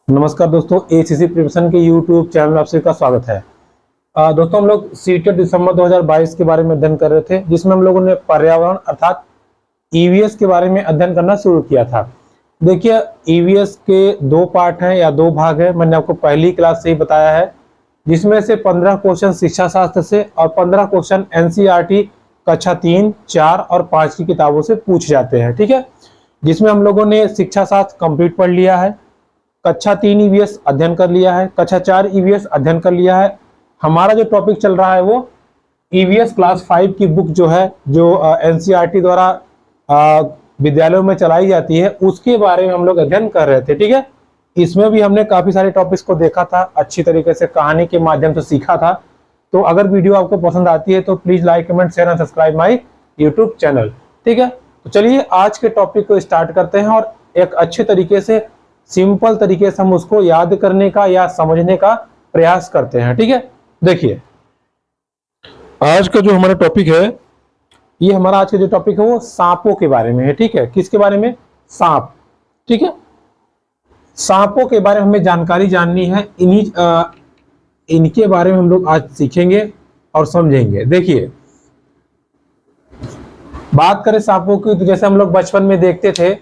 नमस्कार दोस्तों, ACC preparation के यूट्यूब चैनल में आप सभी का स्वागत है। दोस्तों, हम लोग सीटेट दिसंबर 2022 के बारे में अध्ययन कर रहे थे, जिसमें हम लोगों ने पर्यावरण अर्थात ईवीएस के बारे में अध्ययन करना शुरू किया था। देखिए, ईवीएस के दो पार्ट हैं या दो भाग है। मैंने आपको पहली क्लास से ही बताया है, जिसमें से 15 क्वेश्चन शिक्षा शास्त्र से और 15 क्वेश्चन एनसीईआरटी कक्षा 3, 4 और 5 की किताबों से पूछ जाते हैं। ठीक है, जिसमें हम लोगों ने शिक्षा शास्त्र कंप्लीट पढ़ लिया है, कक्षा 3 ईवीएस अध्ययन कर लिया है, कक्षा 4 ईवीएस अध्ययन कर लिया है। हमारा जो टॉपिक चल रहा है वो ईवीएस क्लास 5 की बुक जो है, जो एनसीईआरटी द्वारा विद्यालयों में चलाई जाती है, उसके बारे में हम लोग अध्ययन कर रहे थे। ठीक है, इसमें भी हमने काफी सारे टॉपिक्स को देखा था, अच्छी तरीके से कहानी के माध्यम से सीखा था। तो अगर वीडियो आपको पसंद आती है तो please like, comment, share and subscribe my YouTube channel. ठीक है, तो चलिए आज के टॉपिक को स्टार्ट करते हैं और एक अच्छे तरीके से, सिंपल तरीके से हम उसको याद करने का या समझने का प्रयास करते हैं। ठीक है, देखिए आज का जो हमारा टॉपिक है, ये हमारा आज का जो टॉपिक है वो सांपों के बारे में है। ठीक है, किसके बारे में? सांप। ठीक है, सांपों के बारे में हमें जानकारी जाननी है। इनके बारे में हम लोग आज सीखेंगे और समझेंगे। देखिए, बात करें सांपों की, तो जैसे हम लोग बचपन में देखते थे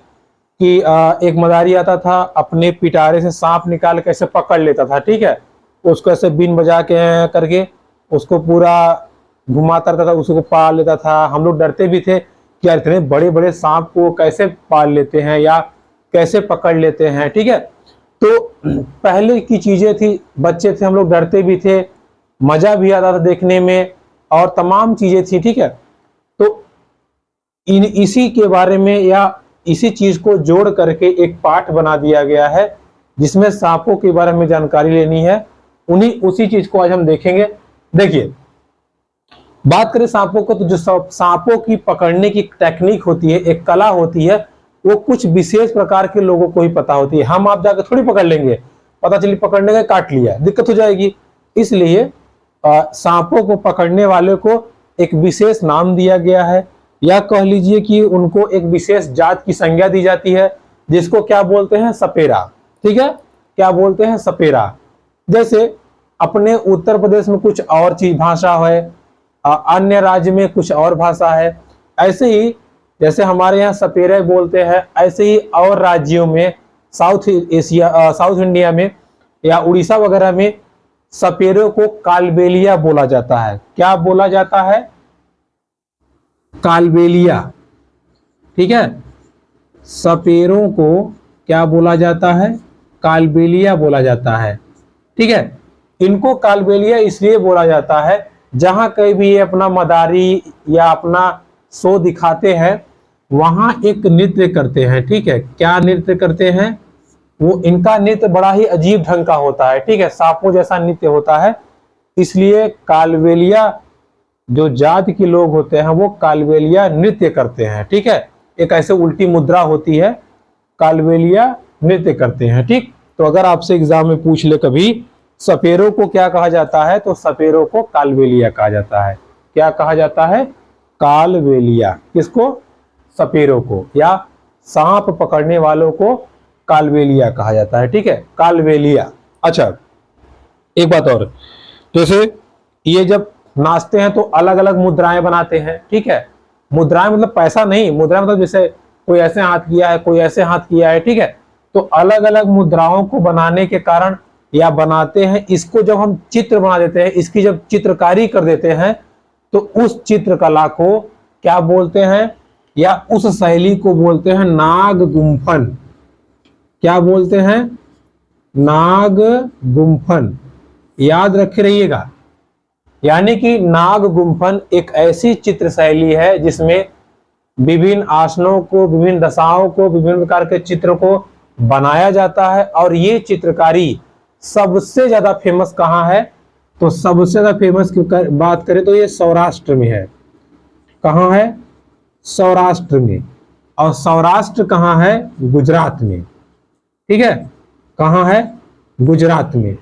कि एक मदारी आता था, अपने पिटारे से सांप निकाल के ऐसे पकड़ लेता था। ठीक है, उसको ऐसे बीन बजा के करके उसको पूरा घुमाता रहता था, उसको पाल लेता था। हम लोग डरते भी थे कि यार इतने बड़े बड़े सांप को कैसे पाल लेते हैं या कैसे पकड़ लेते हैं। ठीक है, तो पहले की चीजें थी, बच्चे थे, हम लोग डरते भी थे, मजा भी आता था देखने में और तमाम चीजें थी। ठीक है, तो इसी के बारे में या इसी चीज को जोड़ करके एक पाठ बना दिया गया है, जिसमें सांपों के बारे में जानकारी लेनी है। उसी चीज को आज हम देखेंगे। देखिए, बात करें सांपों को, तो जो सांपों की पकड़ने की टेक्निक होती है, एक कला होती है, वो कुछ विशेष प्रकार के लोगों को ही पता होती है। हम आप जाकर थोड़ी पकड़ लेंगे, पता चली पकड़ने का काट लिया, दिक्कत हो जाएगी। इसलिए सांपों को पकड़ने वाले को एक विशेष नाम दिया गया है, या कह लीजिए कि उनको एक विशेष जात की संज्ञा दी जाती है, जिसको क्या बोलते हैं? सपेरा। ठीक है, क्या बोलते हैं? सपेरा। जैसे अपने उत्तर प्रदेश में कुछ और चीज भाषा है, अन्य राज्य में कुछ और भाषा है। ऐसे ही जैसे हमारे यहाँ सपेरे बोलते हैं, ऐसे ही और राज्यों में, साउथ इंडिया में या उड़ीसा वगैरह में सपेरों को कालबेलिया बोला जाता है। क्या बोला जाता है? कालबेलिया। ठीक है, सपेरों को क्या बोला जाता है? कालबेलिया बोला जाता है। ठीक है, इनको कालबेलिया इसलिए बोला जाता है, जहां कहीं भी ये अपना मदारी या अपना शो दिखाते हैं, वहां एक नृत्य करते हैं। ठीक है, क्या नृत्य करते हैं? वो इनका नृत्य बड़ा ही अजीब ढंग का होता है। ठीक है, सांपों जैसा नृत्य होता है, इसलिए कालबेलिया जो जात के लोग होते हैं वो कालबेलिया नृत्य करते हैं। ठीक है, एक ऐसे उल्टी मुद्रा होती है, कालबेलिया नृत्य करते हैं। ठीक, तो अगर आपसे एग्जाम में पूछ ले कभी सपेरों को क्या कहा जाता है, तो सपेरों को कालबेलिया कहा जाता है। क्या कहा जाता है? कालबेलिया। किसको? सपेरों को, या सांप पकड़ने वालों को कालबेलिया कहा जाता है। ठीक है, कालबेलिया। अच्छा, एक बात और, जैसे ये जब नाचते हैं तो अलग अलग मुद्राएं बनाते हैं। ठीक है, मुद्राएं मतलब पैसा नहीं, मुद्राएं मतलब जैसे कोई ऐसे हाथ किया है, कोई ऐसे हाथ किया है। ठीक है, तो अलग अलग मुद्राओं को बनाने के कारण या बनाते हैं, इसको जब हम चित्र बना देते हैं, इसकी जब चित्रकारी कर देते हैं, तो उस चित्रकला को क्या बोलते हैं, या उस शैली को बोलते हैं नाग गुम्फन। क्या बोलते हैं? नाग गुम्फन। याद रखे रहिएगा, यानी कि नाग गुम्फन एक ऐसी चित्र शैली है जिसमें विभिन्न आसनों को, विभिन्न दशाओं को, विभिन्न प्रकार के चित्र को बनाया जाता है। और ये चित्रकारी सबसे ज्यादा फेमस कहाँ है? तो सबसे ज्यादा फेमस की बात करें तो ये सौराष्ट्र में है। कहाँ है? सौराष्ट्र में। और सौराष्ट्र कहाँ है? गुजरात में। ठीक है, कहाँ है? गुजरात में।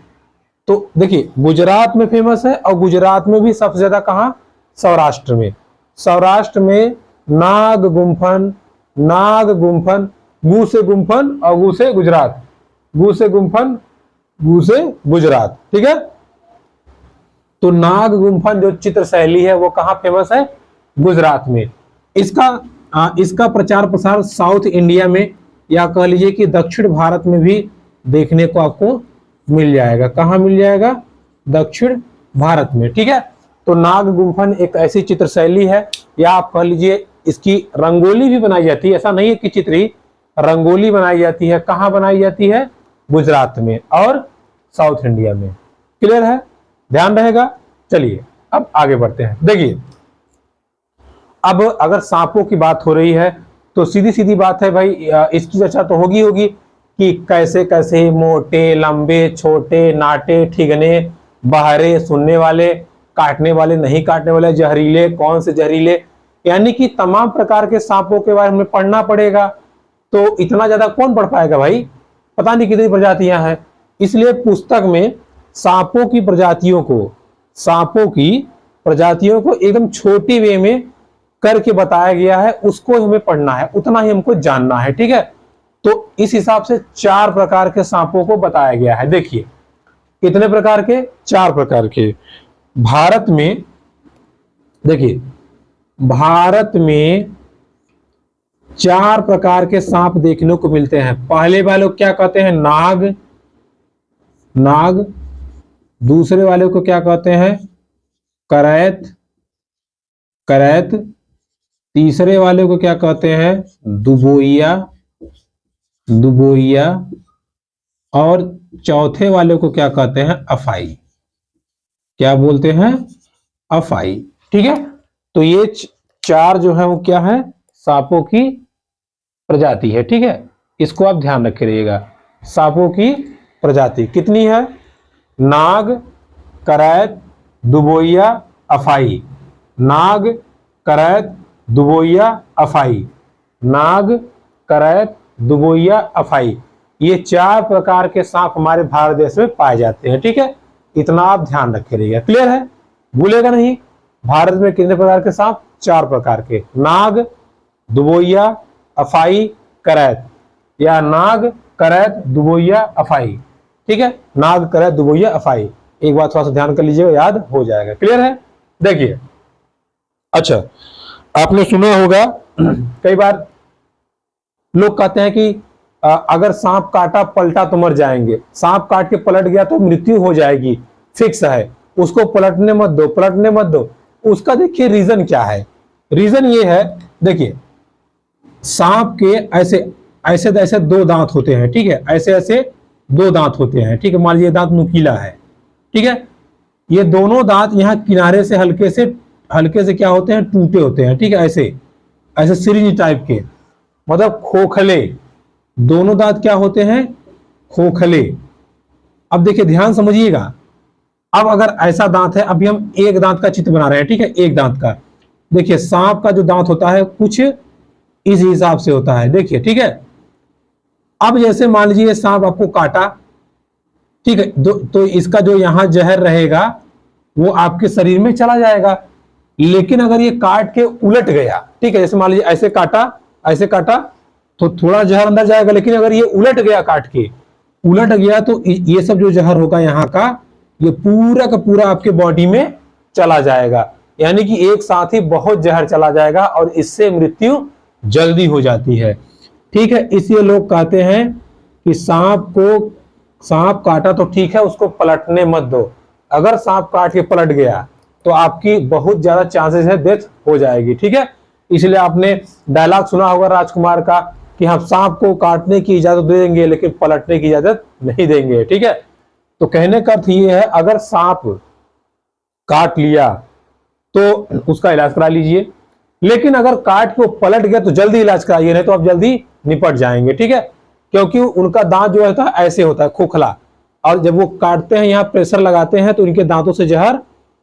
तो देखिए, गुजरात में फेमस है, और गुजरात में भी सबसे ज्यादा कहाँ? सौराष्ट्र में। सौराष्ट्र में नाग गुम्फन, नाग गुम्फन, गु से गुम्फन और गु से गुजरात, गु से गुम्फन, गु से गुजरात, ठीक है। तो नाग गुम्फन जो चित्र शैली है वो कहाँ फेमस है? गुजरात में। इसका प्रचार प्रसार साउथ इंडिया में या कह लीजिए कि दक्षिण भारत में भी देखने को आपको मिल जाएगा। कहाँ मिल जाएगा? दक्षिण भारत में, ठीक है। तो नाग गुम्फन एक ऐसी चित्र शैली है, या आप कह लीजिए इसकी रंगोली भी बनाई जाती है। ऐसा नहीं है कि चित्र ही, रंगोली बनाई जाती है। कहाँ बनाई जाती है? गुजरात में और साउथ इंडिया में। क्लियर है? ध्यान रहेगा। चलिए अब आगे बढ़ते हैं। देखिए, अब अगर सांपों की बात हो रही है तो सीधी सीधी बात है भाई, इसकी चर्चा तो होगी कि कैसे कैसे मोटे, लंबे, छोटे, नाटे, ठिगने, बहरे, सुनने वाले, काटने वाले, नहीं काटने वाले, जहरीले, कौन से जहरीले, यानी कि तमाम प्रकार के सांपों के बारे में पढ़ना पड़ेगा। तो इतना ज्यादा कौन पढ़ पाएगा भाई? पता नहीं कितनी प्रजातियां हैं। इसलिए पुस्तक में सांपों की प्रजातियों को एकदम छोटी वे में करके बताया गया है, उसको हमें पढ़ना है, उतना ही हमको जानना है, ठीक है। तो इस हिसाब से 4 प्रकार के सांपों को बताया गया है। देखिए कितने प्रकार के? 4 प्रकार के। भारत में देखिए, भारत में 4 प्रकार के सांप देखने को मिलते हैं। पहले वाले को क्या कहते हैं? नाग। दूसरे वाले को क्या कहते हैं? करैत। तीसरे वाले को क्या कहते हैं? दुबोइया। और चौथे वाले को क्या कहते हैं? अफाई। क्या बोलते हैं? अफाई, ठीक है। तो ये 4 जो है वो क्या है? सांपों की प्रजाति है, ठीक है। इसको आप ध्यान रखे रहिएगा। सांपों की प्रजाति कितनी है? नाग, करैत, दुबोइया, अफाई। नाग, करैत, दुबोइया, अफाई। नाग, करैत, दुबोइया, अफाई। ये 4 प्रकार के सांप हमारे भारत देश में पाए जाते हैं, ठीक है। इतना आप ध्यान रखे रहिएगा। क्लियर है? भूलेगा नहीं। भारत में कितने प्रकार के सांप? 4 प्रकार के। नाग, दुबोइया, अफाई, करैत, या नाग, करैत, दुबोइया, अफाई, ठीक है। नाग, करैत, दुबोइया, अफाई। एक बात थोड़ा सा ध्यान कर लीजिएगा, याद हो जाएगा। क्लियर है? देखिए, अच्छा, आपने सुना होगा कई बार लोग कहते हैं कि अगर सांप काटा पलटा तो मर जाएंगे, सांप काट के पलट गया तो मृत्यु हो जाएगी, फिक्स है, उसको पलटने मत दो। उसका देखिए रीजन क्या है। रीजन ये है, देखिए सांप के ऐसे 2 दांत होते हैं, ठीक है। ऐसे 2 दांत होते हैं, ठीक है। मान लीजिए दांत नुकीला है, ठीक है। ये दोनों दांत यहाँ किनारे से हल्के से क्या होते हैं? टूटे होते हैं, ठीक है। ऐसे सिरिंज टाइप के, मतलब खोखले। दोनों दांत क्या होते हैं? खोखले। अब देखिए ध्यान समझिएगा। अब अगर ऐसा दांत है, अभी हम एक दांत का चित्र बना रहे हैं, ठीक है, एक दांत का। देखिए सांप का जो दांत होता है कुछ इस हिसाब से होता है, देखिए, ठीक है। अब जैसे मान लीजिए सांप आपको काटा, ठीक है, तो इसका जो यहां जहर रहेगा वो आपके शरीर में चला जाएगा। लेकिन अगर ये काट के उलट गया, ठीक है, जैसे मान लीजिए ऐसे काटा तो थोड़ा जहर अंदर जाएगा। लेकिन अगर ये उलट गया, काट के उलट गया, तो ये सब जो जहर होगा यहाँ का, ये पूरा का पूरा आपके बॉडी में चला जाएगा। यानी कि एक साथ ही बहुत जहर चला जाएगा और इससे मृत्यु जल्दी हो जाती है, ठीक है। इसलिए लोग कहते हैं कि सांप काटा तो ठीक है, उसको पलटने मत दो। अगर सांप काट के पलट गया तो आपकी बहुत ज्यादा चांसेस है डेथ हो जाएगी, ठीक है। इसलिए आपने डायलॉग सुना होगा राजकुमार का कि हम सांप को काटने की इजाजत दे देंगे लेकिन पलटने की इजाजत नहीं देंगे, ठीक है। तो कहने का अर्थ ये है, अगर सांप काट लिया तो उसका इलाज करा लीजिए, लेकिन अगर काट के पलट गया तो जल्दी इलाज कराइए, नहीं तो आप जल्दी निपट जाएंगे, ठीक है। क्योंकि उनका दांत जो होता है ऐसे होता है, खोखला, और जब वो काटते हैं, यहाँ प्रेशर लगाते हैं, तो इनके दांतों से जहर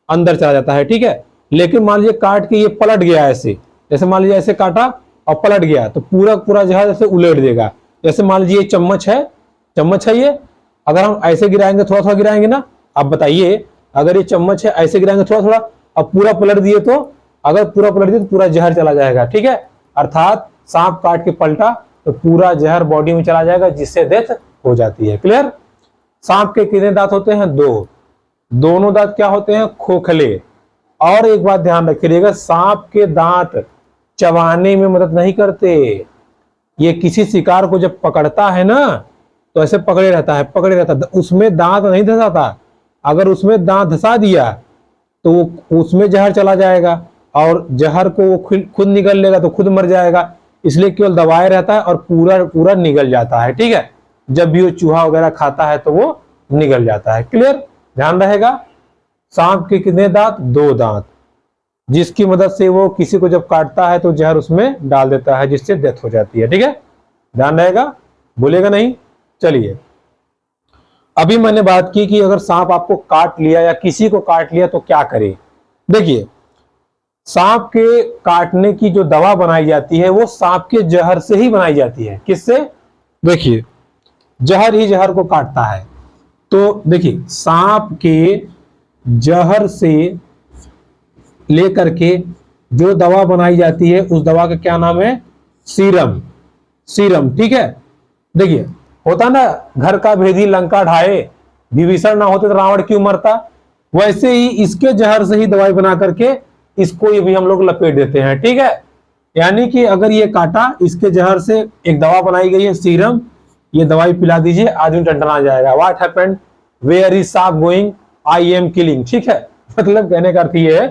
अंदर चला जाता है, ठीक है। लेकिन मान लीजिए काट के ये पलट गया ऐसे, जैसे मान लीजिए ऐसे काटा और पलट गया, तो पूरा पूरा जहर ऐसे उलट देगा। जैसे मान लीजिए चम्मच है ये, अगर हम ऐसे गिराएंगे, थोड़ा थोड़ा गिराएंगे ना, आप बताइए, अगर ये चम्मच है ऐसे गिराएंगे थोड़ा थोड़ा, अब पूरा पलट दिए तो, अगर पूरा पलट दिए तो पूरा जहर चला जाएगा, ठीक है। अर्थात सांप काट के पलटा तो पूरा जहर बॉडी में चला जाएगा, जिससे डेथ हो जाती है। क्लियर? सांप के कितने दांत होते हैं? 2। दोनों दांत क्या होते हैं? खोखले। और एक बात ध्यान रखिएगा, सांप के दांत चबाने में मदद नहीं करते। ये किसी शिकार को जब पकड़ता है ना तो ऐसे पकड़े रहता है, पकड़े रहता है, उसमें दांत नहीं धंसाता। अगर उसमें दांत धंसा दिया तो उसमें जहर चला जाएगा और जहर को वो खुद निगल लेगा तो खुद मर जाएगा। इसलिए केवल दबाए रहता है और पूरा पूरा निगल जाता है। ठीक है? जब भी वो चूहा वगैरह खाता है तो वो निगल जाता है। क्लियर? ध्यान रहेगा। सांप के कितने दांत? 2 दांत, जिसकी मदद से वो किसी को जब काटता है तो जहर उसमें डाल देता है, जिससे डेथ हो जाती है। ठीक है? ध्यान रहेगा, भूलेगा नहीं। चलिए, अभी मैंने बात की कि अगर सांप आपको काट लिया या किसी को काट लिया तो क्या करें। देखिए, सांप के काटने की जो दवा बनाई जाती है वो सांप के जहर से ही बनाई जाती है। किससे? देखिए, जहर ही जहर को काटता है। तो देखिए, सांप के जहर से लेकर के जो दवा बनाई जाती है उस दवा का क्या नाम है? सीरम। सीरम। ठीक है? देखिए, होता ना, घर का भेदी लंका ढाए, विभीषण ना होते तो रावण क्यों मरता। वैसे ही इसके जहर से ही दवाई बना करके इसको ये भी हम लोग लपेट देते हैं। ठीक है? यानी कि अगर ये काटा, इसके जहर से एक दवा बनाई गई है सीरम, ये दवाई पिला दीजिए, आदमी टंटना जाएगा। What happened? वेयर इज सांप गोइंग? I am killing. ठीक है? मतलब कहने का अर्थ ये है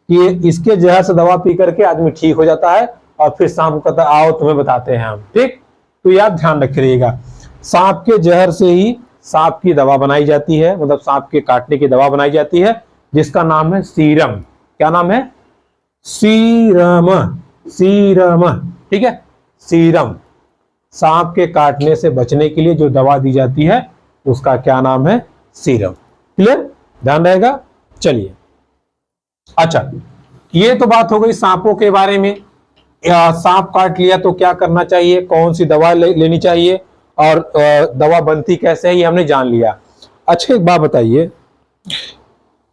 कि इसके जहर से दवा पी करके आदमी ठीक हो जाता है और फिर सांप को कहता है आओ तुम्हें बताते हैं हम। ठीक? तो याद ध्यान रखिएगा, सांप के जहर से ही सांप की दवा बनाई जाती है, मतलब सांप के काटने की दवा बनाई जाती है, जिसका नाम है सीरम। क्या नाम है? सीरम। सीरम। ठीक है? सीरम। सांप के काटने से बचने के लिए जो दवा दी जाती है उसका क्या नाम है? सीरम। क्लियर? ध्यान रहेगा। चलिए, अच्छा, ये तो बात हो गई सांपों के बारे में। सांप काट लिया तो क्या करना चाहिए, कौन सी दवा लेनी चाहिए और दवा बनती कैसे है, ये हमने जान लिया। अच्छा, एक बात बताइए,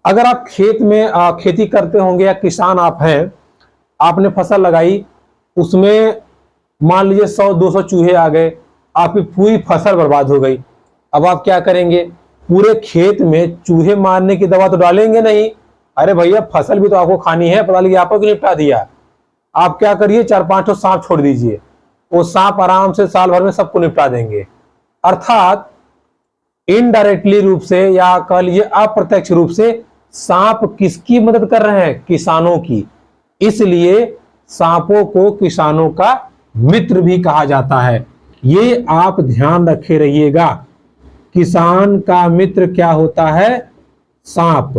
अगर आप खेत में खेती करते होंगे या किसान आप हैं, आपने फसल लगाई, उसमें मान लीजिए 100-200 चूहे आ गए, आपकी पूरी फसल बर्बाद हो गई। अब आप क्या करेंगे? पूरे खेत में चूहे मारने की दवा तो डालेंगे नहीं। अरे भैया, फसल भी तो आपको खानी है, पता लगे आपको निपटा दिया। आप क्या करिए, 4-5 सांप छोड़ दीजिए, वो सांप आराम से साल भर में सबको निपटा देंगे। अर्थात इनडायरेक्टली रूप से या कह लीजिए अप्रत्यक्ष रूप से सांप किसकी मदद कर रहे हैं? किसानों की। इसलिए सांपों को किसानों का मित्र भी कहा जाता है। ये आप ध्यान रखे रहिएगा, किसान का मित्र क्या होता है? सांप।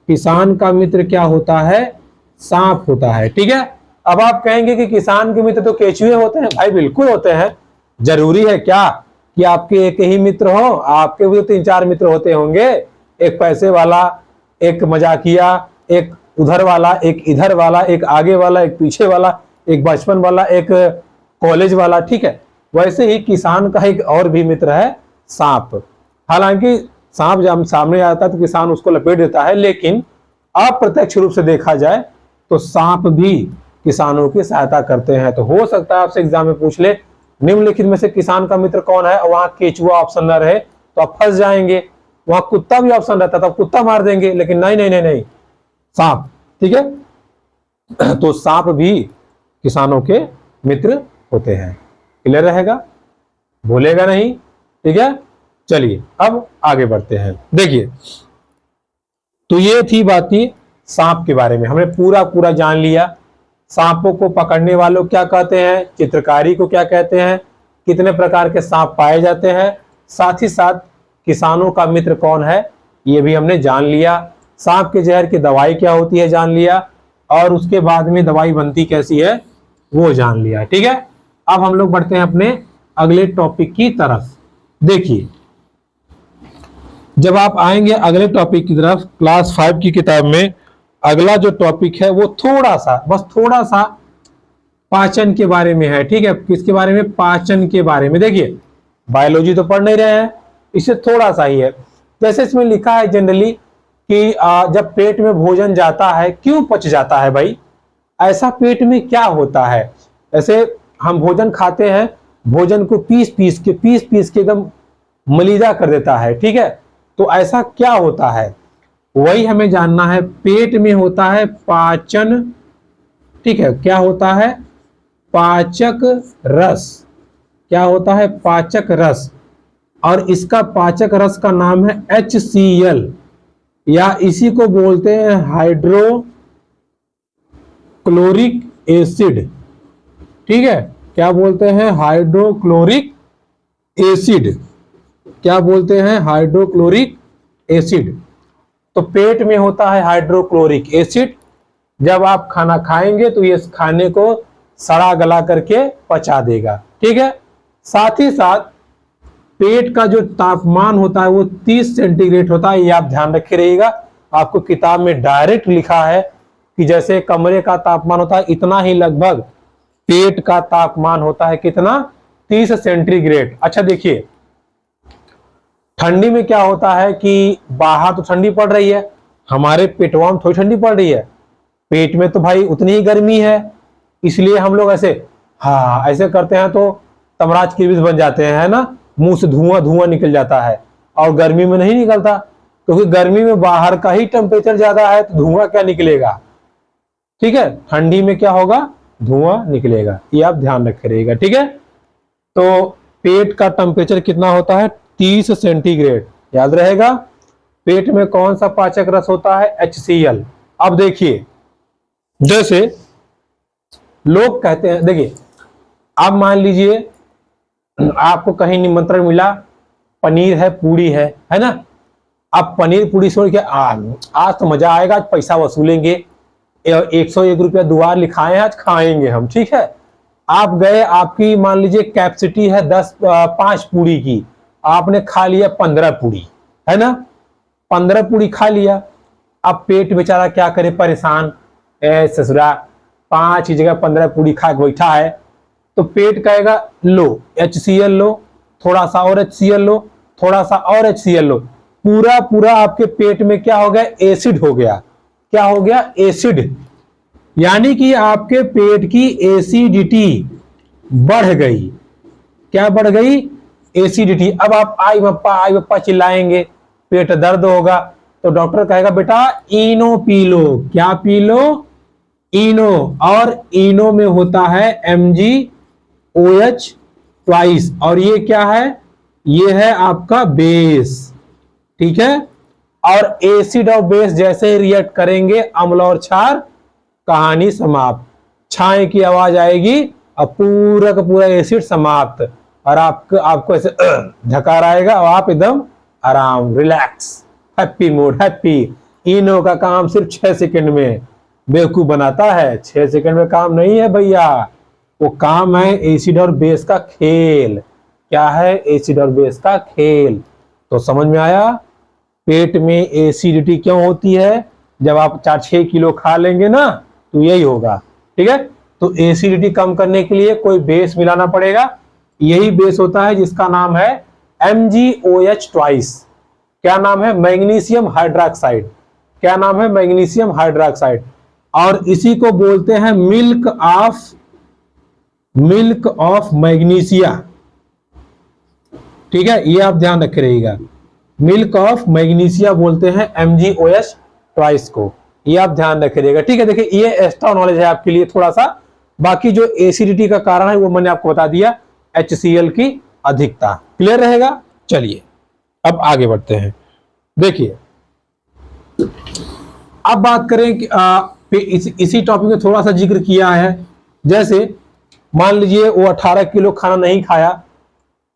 किसान का मित्र क्या होता है? सांप होता है। ठीक है? अब आप कहेंगे कि किसान के मित्र तो केचुए होते हैं। भाई बिल्कुल होते हैं। जरूरी है क्या कि आपके एक ही मित्र हो? आपके भी 3-4 मित्र होते होंगे, एक पैसे वाला, एक मजाकिया, एक उधर वाला, एक इधर वाला, एक आगे वाला, एक पीछे वाला, एक बचपन वाला, एक कॉलेज वाला। ठीक है? वैसे ही किसान का एक और भी मित्र है, सांप। हालांकि सांप जब सामने आता है तो किसान उसको लपेट देता है, लेकिन अप्रत्यक्ष रूप से देखा जाए तो सांप भी किसानों की सहायता करते हैं। तो हो सकता है आपसे एग्जाम में पूछ ले, निम्नलिखित में से किसान का मित्र कौन है, और वहां केचुआ ऑप्शन न रहे तो आप फंस जाएंगे। वहां कुत्ता भी ऑप्शन रहता तो आप कुत्ता मार देंगे, लेकिन नहीं नहीं नहीं नहीं, सांप। ठीक है? तो सांप भी किसानों के मित्र होते हैं। क्लियर रहेगा, भूलेगा नहीं। ठीक है? चलिए, अब आगे बढ़ते हैं। देखिए, तो ये थी बातें सांप के बारे में, हमने पूरा पूरा जान लिया। सांपों को पकड़ने वालों क्या कहते हैं, चित्रकारी को क्या कहते हैं, कितने प्रकार के सांप पाए जाते हैं, साथ ही साथ किसानों का मित्र कौन है ये भी हमने जान लिया। सांप के जहर की दवाई क्या होती है जान लिया, और उसके बाद में दवाई बनती कैसी है वो जान लिया। ठीक है? अब हम लोग बढ़ते हैं अपने अगले टॉपिक की तरफ। देखिए, जब आप आएंगे अगले टॉपिक की तरफ, क्लास 5 की किताब में अगला जो टॉपिक है वो थोड़ा सा, बस थोड़ा सा पाचन के बारे में है। ठीक है? किसके बारे में? पाचन के बारे में। देखिए, बायोलॉजी तो पढ़ नहीं रहे हैं, इससे थोड़ा सा ही है। जैसे इसमें लिखा है जनरली कि जब पेट में भोजन जाता है, क्यों पच जाता है भाई, ऐसा पेट में क्या होता है? ऐसे हम भोजन खाते हैं, भोजन को पीस पीस के एकदम मलिदा कर देता है। ठीक है, तो ऐसा क्या होता है वही हमें जानना है। पेट में होता है पाचन, ठीक है, क्या होता है, पाचक रस। क्या होता है, पाचक रस, और इसका पाचक रस का नाम है HCl, या इसी को बोलते हैं हाइड्रोक्लोरिक एसिड। ठीक है, क्या बोलते हैं, हाइड्रोक्लोरिक एसिड। क्या बोलते हैं, हाइड्रोक्लोरिक एसिड। तो पेट में होता है हाइड्रोक्लोरिक एसिड। जब आप खाना खाएंगे तो ये खाने को सड़ा गला करके पचा देगा। ठीक है, साथ ही साथ पेट का जो तापमान होता है वो 30 सेंटीग्रेड होता है। ये आप ध्यान रखे रहिएगा। आपको किताब में डायरेक्ट लिखा है कि जैसे कमरे का तापमान होता है इतना ही लगभग पेट का तापमान होता है, कितना, 30 सेंटीग्रेड। अच्छा देखिए, ठंडी में क्या होता है कि बाहर तो ठंडी पड़ रही है, हमारे पेटवा में थोड़ी ठंडी पड़ रही है, पेट में तो भाई उतनी ही गर्मी है। इसलिए हम लोग ऐसे हाँ ऐसे करते हैं तो तमराज की बीज बन जाते हैं, है ना, मुंह से धुआं धुआं निकल जाता है, और गर्मी में नहीं निकलता, क्योंकि गर्मी में बाहर का ही टेम्परेचर ज्यादा है तो धुआं क्या निकलेगा। ठीक है, ठंडी में क्या होगा, धुआं निकलेगा। ये आप ध्यान रखे रहिएगा। ठीक है, तो पेट का टेम्परेचर कितना होता है, 30 सेंटीग्रेड, याद रहेगा। पेट में कौन सा पाचक रस होता है, HCl। अब देखिए, जैसे लोग कहते हैं, देखिए आप मान लीजिए आपको कहीं निमंत्रण मिला, पनीर है, पूड़ी है ना, आप पनीर पूड़ी छोड़ के आज तो मजा आएगा, आज पैसा वसूलेंगे, 101 रुपया दुआर लिखाए हैं, आज खाएंगे हम। ठीक है, आप गए, आपकी मान लीजिए कैपेसिटी है 5 पूड़ी की, आपने खा लिया 15 पूड़ी, है ना, 15 पूड़ी खा लिया। अब पेट बेचारा क्या करे, परेशान, ससुरा 5 की जगह 15 पूड़ी खा के बैठा है, तो पेट कहेगा लो HCl लो, थोड़ा सा और HCl लो, थोड़ा सा और HCl लो, पूरा पूरा आपके पेट में क्या हो गया, एसिड हो गया। क्या हो गया, एसिड। यानी कि आपके पेट की एसिडिटी बढ़ गई। क्या बढ़ गई, एसिडिटी। अब आप आई बप्पा चिल्लाएंगे, पेट दर्द होगा, तो डॉक्टर कहेगा बेटा इनो पी लो। क्या पी लो, इनो। और इनो में होता है MgOH ट्वाइस, और ये क्या है, ये है आपका बेस। ठीक है, और एसिड और बेस जैसे रिएक्ट करेंगे, अम्ल और क्षार, कहानी समाप्त। छाए की आवाज आएगी और पूरा का पूरा एसिड समाप्त, और आपको ऐसे झकार आएगा और आप एकदम आराम, रिलैक्स, हैप्पी मूड, हैप्पी। इनो का काम सिर्फ 6 सेकंड में बेवकूफ बनाता है। 6 सेकंड में काम नहीं है भैया, वो काम है एसिड और बेस का खेल। क्या है, एसिड और बेस का खेल। तो समझ में आया, पेट में एसिडिटी क्यों होती है, जब आप 4-6 किलो खा लेंगे ना तो यही होगा। ठीक है, तो एसिडिटी कम करने के लिए कोई बेस मिलाना पड़ेगा। यही बेस होता है जिसका नाम है MgOH ट्वाइस। क्या नाम है, मैग्नीशियम हाइड्रोक्साइड। क्या नाम है, मैग्नीशियम हाइड्रोक्साइड। और इसी को बोलते हैं मिल्क ऑफ मैग्नीशिया। ठीक है, ये आप ध्यान रखे रहिएगा, मिल्क ऑफ मैग्नीशिया बोलते हैं MgOH ट्वाइस को। ये आप ध्यान रखे रहिएगा। ठीक है, देखिए ये एक्स्ट्रा नॉलेज है आपके लिए थोड़ा सा। बाकी जो एसिडिटी का कारण है वो मैंने आपको बता दिया, HCl की अधिकता। क्लियर रहेगा। चलिए अब आगे बढ़ते हैं। देखिए अब बात करें कि इसी टॉपिक में थोड़ा सा जिक्र किया है। जैसे मान लीजिए वो 18 किलो खाना नहीं खाया,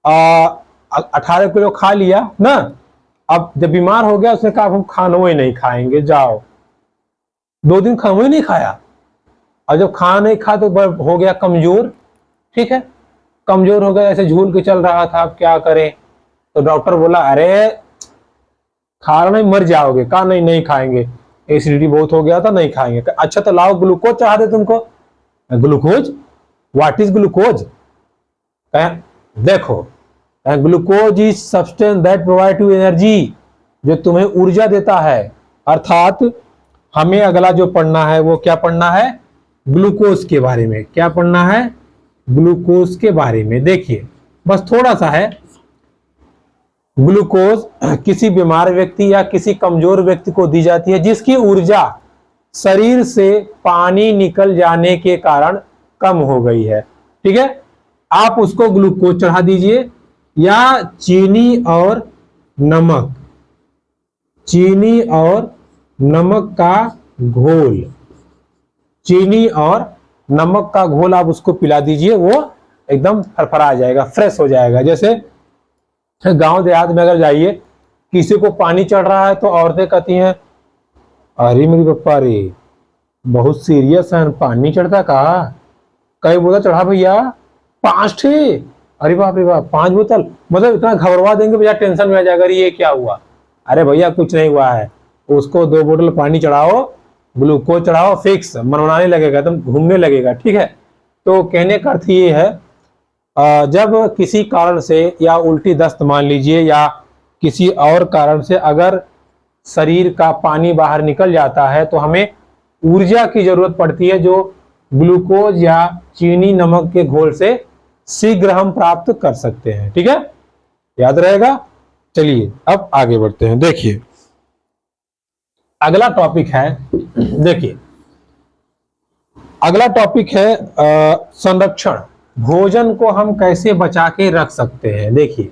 18 किलो खा लिया ना, अब जब बीमार हो गया उसने कहा हम खाना ही नहीं खाएंगे, जाओ 2 दिन खाना ही नहीं खाया, और जब खाना नहीं खा तो हो गया कमजोर। ठीक है, कमजोर हो गया, ऐसे झूल के चल रहा था, अब क्या करें। तो डॉक्टर बोला अरे खाना नहीं, मर जाओगे। कहा नहीं नहीं खाएंगे, एसिडिटी बहुत हो गया था, नहीं खाएंगे। अच्छा तो लाओ ग्लूकोज चाह दे तुमको। Glucose, what is glucose. देखो glucose is substance that provide you energy, जो तुम्हें ऊर्जा देता है। अर्थात हमें अगला जो पढ़ना है वो क्या पढ़ना है, ग्लूकोज के बारे में। क्या पढ़ना है, ग्लूकोज के बारे में। देखिए बस थोड़ा सा है, ग्लूकोज किसी बीमार व्यक्ति या किसी कमजोर व्यक्ति को दी जाती है जिसकी ऊर्जा शरीर से पानी निकल जाने के कारण कम हो गई है। ठीक है, आप उसको ग्लूकोज चढ़ा दीजिए या चीनी और नमक, चीनी और नमक का घोल, चीनी और नमक का घोल आप उसको पिला दीजिए, वो एकदम फरफरा जाएगा, फ्रेश हो जाएगा। जैसे गांव देहात में अगर जाइए, किसी को पानी चढ़ रहा है तो औरतें कहती हैं, अरे मेरी पप्पा रे बहुत सीरियस है, पानी चढ़ता कहा, कई बोतल चढ़ा भैया, 5 ठे, अरे बाप रे बाप 5 बोतल, मतलब इतना घबरवा देंगे भैया, टेंशन में आ जाएगा, ये क्या हुआ। अरे भैया कुछ नहीं हुआ है, उसको 2 बोतल पानी चढ़ाओ, ग्लूकोज चढ़ाओ, फिक्स मनमनाने लगेगा, एकदम घूमने लगेगा। ठीक है, तो कहने का अर्थ ये है, जब किसी कारण से या उल्टी दस्त मान लीजिए या किसी और कारण से अगर शरीर का पानी बाहर निकल जाता है तो हमें ऊर्जा की जरूरत पड़ती है, जो ग्लूकोज या चीनी नमक के घोल से शीघ्र हम प्राप्त कर सकते हैं। ठीक है, याद रहेगा। चलिए अब आगे बढ़ते हैं। देखिए अगला टॉपिक है, देखिए अगला टॉपिक है संरक्षण। भोजन को हम कैसे बचा के रख सकते हैं। देखिए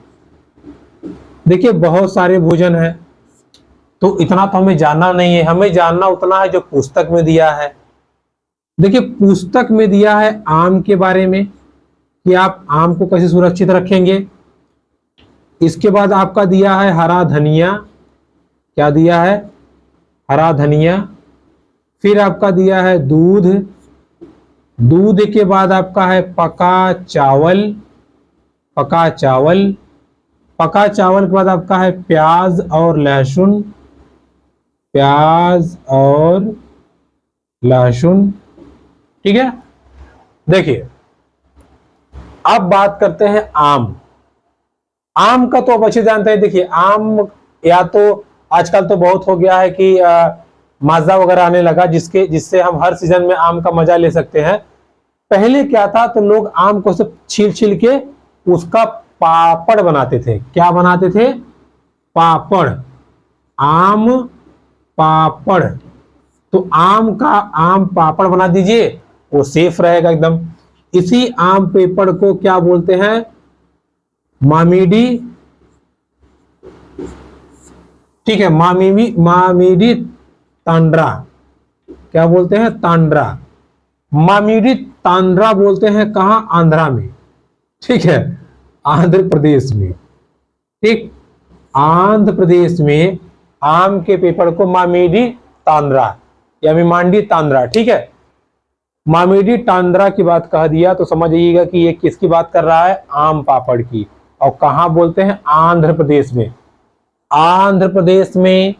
बहुत सारे भोजन है, तो इतना तो हमें जानना नहीं है, हमें जानना उतना है जो पुस्तक में दिया है। देखिए पुस्तक में दिया है आम के बारे में कि आप आम को कैसे सुरक्षित रखेंगे। इसके बाद आपका दिया है हरा धनिया, क्या दिया है, हरा धनिया। फिर आपका दिया है दूध, दूध के बाद आपका है पका चावल, पका चावल, पका चावल के बाद आपका है प्याज और लहसुन, प्याज और लहसुन। ठीक है, देखिए अब बात करते हैं आम। आम का तो आप अच्छे जानते हैं। देखिए आम या तो आजकल तो बहुत हो गया है कि माजा वगैरह आने लगा, जिससे हम हर सीजन में आम का मजा ले सकते हैं। पहले क्या था, तो लोग आम को सिर्फ छील छील के उसका पापड़ बनाते थे। क्या बनाते थे, पापड़, आम पापड़। तो आम का आम पापड़ बना दीजिए, वो सेफ रहेगा एकदम। इसी आम पेपर को क्या बोलते हैं, मामीडी। ठीक है, मामीडी तांड्रा, क्या बोलते हैं, तांड्रा। मामीडी तांड्रा बोलते हैं कहां, आंध्रा में। ठीक है, आंध्र प्रदेश में। ठीक, आंध्र प्रदेश में आम के पेपर को मामीडी तांड्रा या मांडी तांड्रा। ठीक है, मामीडी तांड्रा की बात कह दिया तो समझ जाइएगा कि ये किसकी बात कर रहा है, आम पापड़ की। और कहां बोलते हैं, आंध्र प्रदेश में। आंध्र प्रदेश में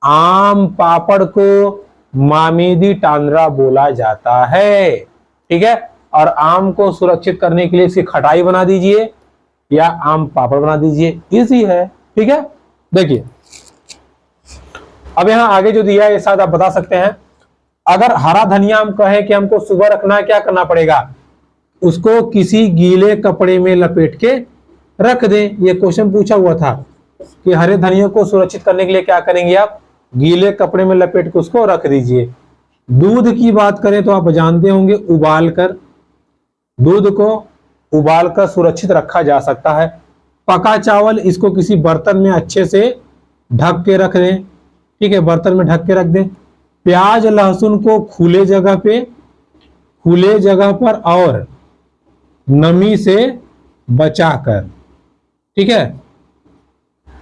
आम पापड़ को मामीडी तांड्रा बोला जाता है। ठीक है, और आम को सुरक्षित करने के लिए इसकी खटाई बना दीजिए या आम पापड़ बना दीजिए, इजी है। ठीक है, देखिए अब यहां आगे जो दिया है ये शायद आप बता सकते हैं। अगर हरा धनिया हम कहें कि हमको सुबह रखना है, क्या करना पड़ेगा, उसको किसी गीले कपड़े में लपेट के रख दें। ये क्वेश्चन पूछा हुआ था कि हरे धनिया को सुरक्षित करने के लिए क्या करेंगे आप, गीले कपड़े में लपेट के उसको रख दीजिए। दूध की बात करें तो आप जानते होंगे, उबालकर, दूध को उबालकर सुरक्षित रखा जा सकता है। पका चावल, इसको किसी बर्तन में अच्छे से ढक के रख दें। ठीक है, बर्तन में ढक के रख दें। प्याज लहसुन को खुले जगह पर और नमी से बचाकर, ठीक है,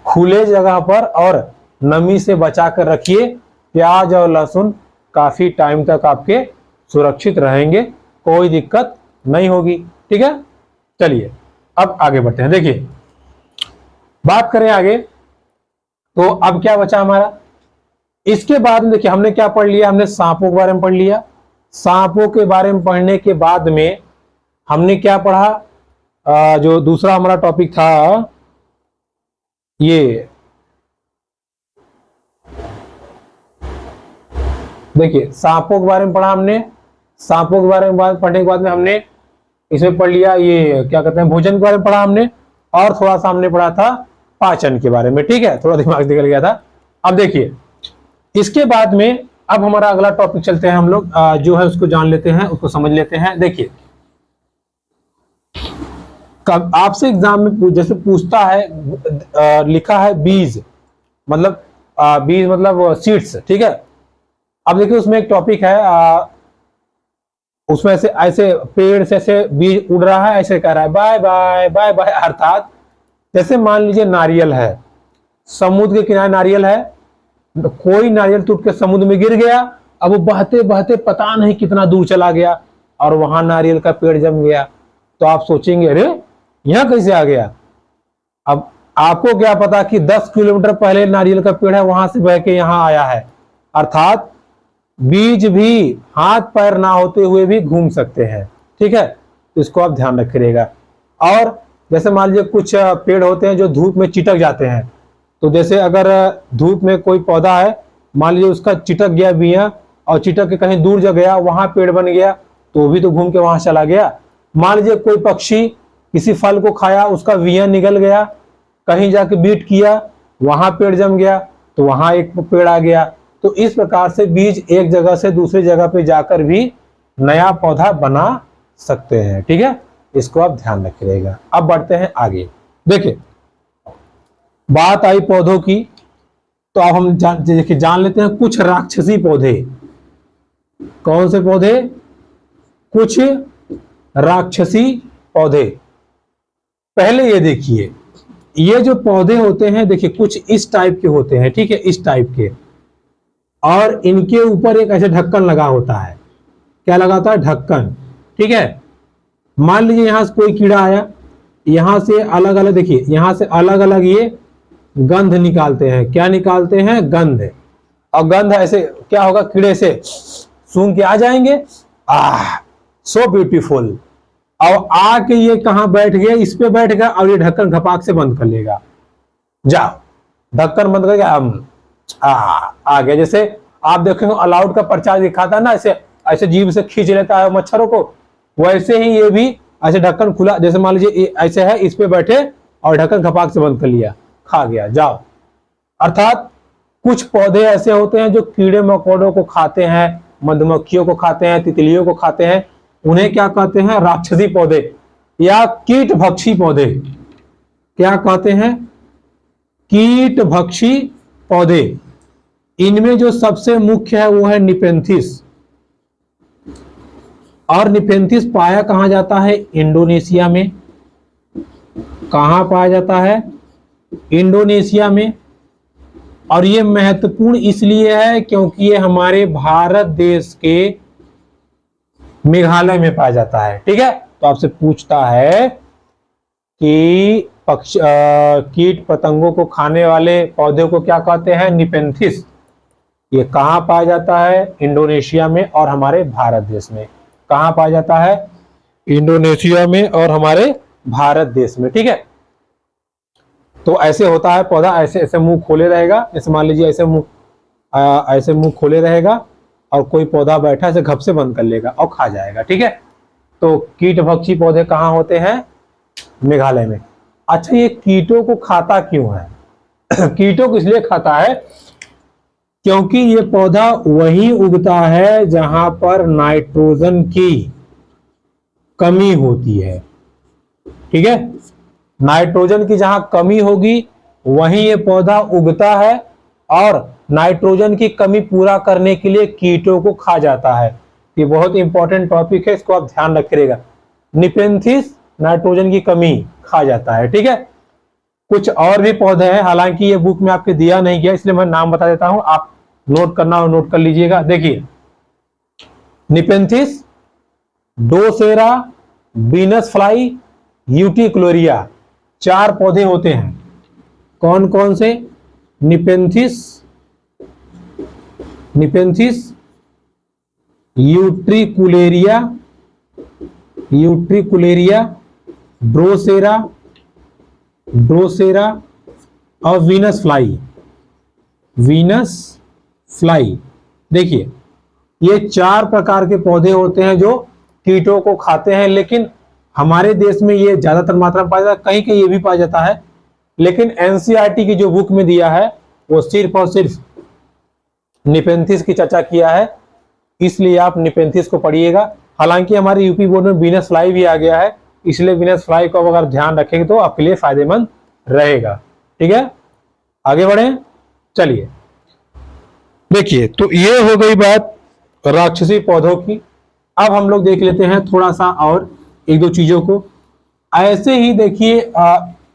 खुले जगह पर और नमी से बचाकर रखिए। प्याज और लहसुन काफी टाइम तक आपके सुरक्षित रहेंगे, कोई दिक्कत नहीं होगी। ठीक है, चलिए अब आगे बढ़ते हैं। देखिए बात करें आगे, तो अब क्या बचा हमारा, इसके बाद में देखिए हमने क्या पढ़ लिया, हमने सांपों के बारे में पढ़ लिया। सांपों के बारे में पढ़ने के बाद में हमने क्या पढ़ा, जो दूसरा हमारा टॉपिक था, ये देखिए सांपों के बारे में पढ़ा हमने। सांपों के बारे में पढ़ने के बाद में हमने इसमें पढ़ लिया, ये क्या कहते हैं, भोजन के बारे में पढ़ा हमने। और थोड़ा सा हमने पढ़ा था पाचन के बारे में, ठीक है, थोड़ा दिमाग निकल गया था। अब देखिए इसके बाद में अब हमारा अगला टॉपिक चलते हैं हम लोग, जो है उसको जान लेते हैं, उसको समझ लेते हैं। देखिए कब आपसे एग्जाम में जैसे पूछता है, लिखा है बीज, मतलब बीज मतलब सीड्स, ठीक है। अब देखिए उसमें एक टॉपिक है, उसमें से ऐसे पेड़ से ऐसे बीज उड़ रहा है, ऐसे कह रहा है बाय बाय बाय बाय, अर्थात जैसे मान लीजिए नारियल है, समुद्र के किनारे नारियल है, कोई नारियल टूट के समुद्र में गिर गया, अब वो बहते बहते पता नहीं कितना दूर चला गया और वहां नारियल का पेड़ जम गया। तो आप सोचेंगे अरे यहां कैसे आ गया। अब आपको क्या पता कि 10 किलोमीटर पहले नारियल का पेड़ है, वहां से बह के यहां आया है। अर्थात बीज भी हाथ पैर ना होते हुए भी घूम सकते हैं, ठीक है, तो इसको आप ध्यान रखिएगा। और जैसे मान लीजिए कुछ पेड़ होते हैं जो धूप में चिटक जाते हैं, तो जैसे अगर धूप में कोई पौधा है, मान लीजिए उसका चिटक गया बिया और चिटक के कहीं दूर जा गया, वहां पेड़ बन गया, तो भी तो घूम के वहां चला गया। मान लीजिए कोई पक्षी किसी फल को खाया, उसका विया निकल गया, कहीं जाके बीट किया, वहां पेड़ जम गया, तो वहां एक पेड़ आ गया। तो इस प्रकार से बीज एक जगह से दूसरी जगह पे जाकर भी नया पौधा बना सकते हैं, ठीक है, इसको आप ध्यान रखिएगा। अब बढ़ते हैं आगे। देखिए बात आई पौधों की, तो अब हम जान लेते हैं कुछ राक्षसी पौधे। कौन से पौधे? कुछ राक्षसी पौधे। पहले ये देखिए, ये जो पौधे होते हैं देखिए कुछ इस टाइप के होते हैं, ठीक है, इस टाइप के, और इनके ऊपर एक ऐसे ढक्कन लगा होता है। क्या लगा होता है? ढक्कन, ठीक है। मान लीजिए यहां से कोई कीड़ा आया, यहां से अलग अलग, देखिए यहां से अलग अलग ये गंध निकालते हैं। क्या निकालते हैं? गंध। और गंध ऐसे क्या होगा, कीड़े से सूंघ के आ जाएंगे, सो ब्यूटीफुल। और आके ये कहां बैठ गया, इस पे बैठ गया और ये ढक्कन घपाक से बंद कर लेगा। जाओ ढक्कन बंद कर गया, आ गया। जैसे आप देखेंगे अलाउड का पर्चा दिखाता है ना, ऐसे ऐसे जीभ से खींच लेता है मच्छरों को, वैसे ही ये भी ऐसे ढक्कन खुला, जैसे मान लीजिए ऐसे है, इस पे बैठे और ढक्कन घपाक से बंद कर लिया, खा गया, जाओ। अर्थात कुछ पौधे ऐसे होते हैं जो कीड़े मकोड़ों को खाते हैं, मधुमक्खियों को खाते हैं, तितलियों को खाते हैं, उन्हें क्या कहते हैं? राक्षसी पौधे या कीट भक्षी पौधे। क्या कहते हैं? कीट भक्षी पौधे। इनमें जो सबसे मुख्य है वो है निपेंथिस। और निपेंथिस पाया कहां जाता है? इंडोनेशिया में। कहां पाया जाता है? इंडोनेशिया में। और ये महत्वपूर्ण इसलिए है क्योंकि ये हमारे भारत देश के मेघालय में पाया जाता है, ठीक है। तो आपसे पूछता है कि कीट पतंगों को खाने वाले पौधे को क्या कहते हैं? निपेंथिस। ये कहां पाया जाता है? इंडोनेशिया में और हमारे भारत देश में। कहां पाया जाता है? इंडोनेशिया में और हमारे भारत देश में, ठीक है। तो ऐसे होता है पौधा, ऐसे ऐसे मुंह खोले रहेगा, जैसे मान लीजिए ऐसे मुंह खोले रहेगा और कोई पौधा बैठा ऐसे घप से बंद कर लेगा और खा जाएगा, ठीक है। तो कीट भक्षी पौधे कहाँ होते हैं? मेघालय में। अच्छा, ये कीटों को खाता क्यों है? कीटों को इसलिए खाता है क्योंकि ये पौधा वहीं उगता है जहां पर नाइट्रोजन की कमी होती है, ठीक है। नाइट्रोजन की जहां कमी होगी वहीं ये पौधा उगता है और नाइट्रोजन की कमी पूरा करने के लिए कीटों को खा जाता है। ये बहुत इंपॉर्टेंट टॉपिक है, इसको आप ध्यान रखिएगा। निपेंथिस नाइट्रोजन की कमी खा जाता है, ठीक है। कुछ और भी पौधे हैं, हालांकि ये बुक में आपके दिया नहीं गया, इसलिए मैं नाम बता देता हूं, आप नोट करना और नोट कर लीजिएगा। देखिए निपेंथिस, डोसेरा, बीनस फ्लाई, यूटिक्लोरिया, 4 पौधे होते हैं। कौन कौन से? निपेंथिस, यूट्रिकुलेरिया, ड्रोसेरा और वीनस फ्लाई। देखिए ये 4 प्रकार के पौधे होते हैं जो कीटों को खाते हैं, लेकिन हमारे देश में ये ज्यादातर मात्रा में पाया जाता है, कहीं कहीं ये भी पाया जाता है लेकिन एनसीईआरटी की जो बुक में दिया है वो सिर्फ और सिर्फ निपेंथिस की चर्चा किया है, इसलिए आप निपेंथिस को पढ़िएगा। हालांकि हमारे यूपी बोर्ड में वीनस फ्लाई भी आ गया है, इसलिए वीनस फ्लाई को अगर ध्यान रखेंगे तो आपके लिए फायदेमंद रहेगा। ठीक है, आगे बढ़े। चलिए देखिए, तो ये हो गई बात राक्षसी पौधों की। अब हम लोग देख लेते हैं थोड़ा सा और एक दो चीजों को। ऐसे ही देखिए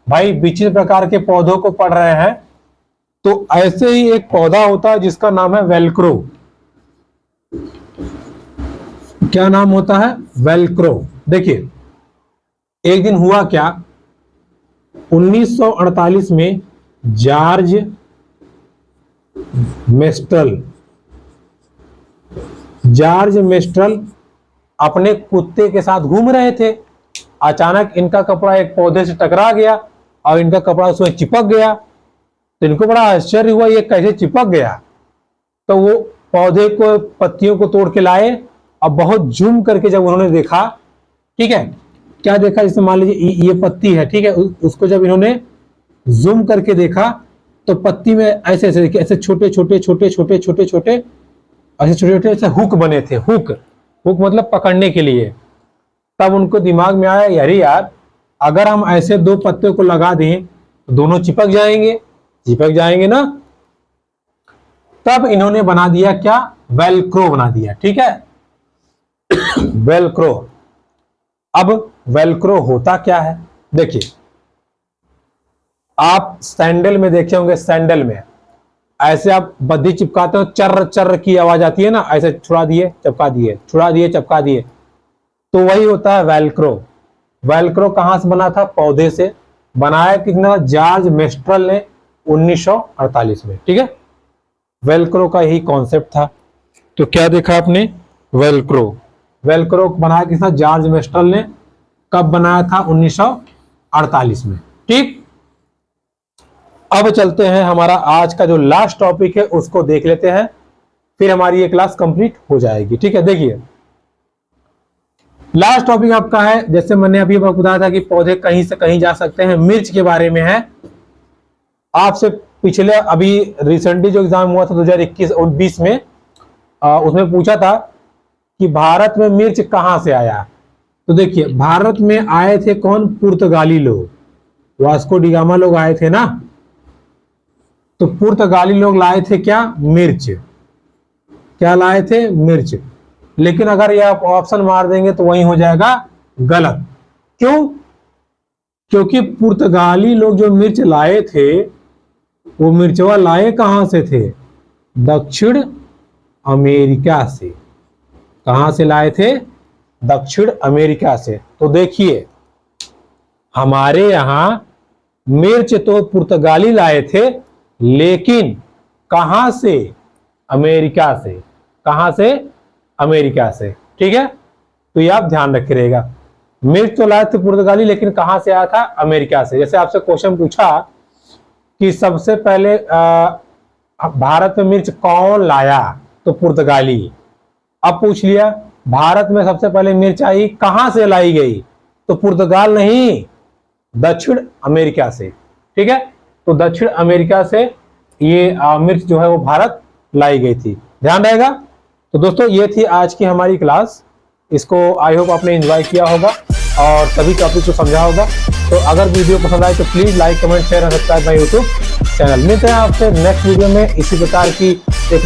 भाई, विचित्र प्रकार के पौधों को पढ़ रहे हैं, तो ऐसे ही एक पौधा होता है जिसका नाम है वेलक्रो। क्या नाम होता है? वेलक्रो। देखिए, एक दिन हुआ क्या, 1948 में जॉर्ज मेस्ट्रल अपने कुत्ते के साथ घूम रहे थे। अचानक इनका कपड़ा एक पौधे से टकरा गया और इनका कपड़ा उसमें चिपक गया। तो इनको बड़ा आश्चर्य हुआ, ये कैसे चिपक गया। तो वो पौधे को, पत्तियों को तोड़ के लाए और बहुत जूम करके जब उन्होंने देखा, ठीक है, क्या देखा, जैसे मान लीजिए ये पत्ती है, ठीक है, उसको जब इन्होंने जूम करके देखा तो पत्ती में ऐसे ऐसे ऐसे छोटे छोटे छोटे छोटे छोटे छोटे ऐसे छोटे छोटे ऐसे हुक बने थे। हुक मतलब पकड़ने के लिए। तब उनको दिमाग में आया, यार अगर हम ऐसे दो पत्ते को लगा दें तो दोनों चिपक जाएंगे ना। तब इन्होंने बना दिया क्या, वेलक्रो बना दिया। ठीक है, वेलक्रो। अब वेलक्रो होता क्या है, देखिए, आप सैंडल में देखे होंगे, सैंडल में ऐसे आप बद्दी चिपकाते हो, चर्र चर्र की आवाज आती है ना, ऐसे छुड़ा दिए चिपका दिए, छुड़ा दिए चिपका दिए, तो वही होता है वेलक्रो। वेलक्रो कहां से बना था? पौधे से। बनाया कितना? जॉर्ज मेस्ट्रल ने 1948 में। ठीक है, वेलक्रो का यही कॉन्सेप्ट था। तो क्या देखा आपने? वेलक्रो बनाया किसने? जॉर्ज मेस्ट्रल ने। कब बनाया था? 1948 में। ठीक, अब चलते हैं, हमारा आज का जो लास्ट टॉपिक है उसको देख लेते हैं, फिर हमारी ये क्लास कंप्लीट हो जाएगी। ठीक है, देखिए लास्ट टॉपिक आपका है, जैसे मैंने अभी आपको बताया था कि पौधे कहीं से कहीं जा सकते हैं, मिर्च के बारे में है। आपसे पिछले अभी रिसेंटली जो एग्जाम हुआ था 2021 और 20 में, उसमें पूछा था कि भारत में मिर्च कहां से आया। तो देखिए, भारत में आए थे कौन? पुर्तगाली लोग, वास्को डी गामा लोग आए थे ना। तो पुर्तगाली लोग लाए थे क्या? मिर्च। क्या लाए थे? मिर्च। लेकिन अगर ये आप ऑप्शन मार देंगे तो वही हो जाएगा गलत। क्यों? क्योंकि पुर्तगाली लोग जो मिर्च लाए थे वो मिर्चवा लाए कहां से थे? दक्षिण अमेरिका से। कहां से लाए थे? दक्षिण अमेरिका से। तो देखिए, हमारे यहां मिर्च तो पुर्तगाली लाए थे, लेकिन कहां से? अमेरिका से। कहां से? अमेरिका से। ठीक है, तो ये आप ध्यान रखे रहेगा। मिर्च तो लाए थे पुर्तगाली, लेकिन कहां से आया था? अमेरिका से। जैसे आपसे क्वेश्चन पूछा कि सबसे पहले भारत में मिर्च कौन लाया, तो पुर्तगाली। अब पूछ लिया भारत में सबसे पहले मिर्च आई कहां से लाई गई, तो पुर्तगाल नहीं, दक्षिण अमेरिका से। ठीक है, तो दक्षिण अमेरिका से ये मिर्च जो है वो भारत लाई गई थी, ध्यान रहेगा। तो दोस्तों, ये थी आज की हमारी क्लास। इसको आई होप आपने एंजॉय किया होगा और सभी टॉपिक को समझा होगा। तो अगर वीडियो पसंद आए तो प्लीज लाइक, कमेंट, शेयर और सब्सक्राइब माय यूट्यूब चैनल। मिलते हैं आपसे नेक्स्ट वीडियो में इसी प्रकार की एक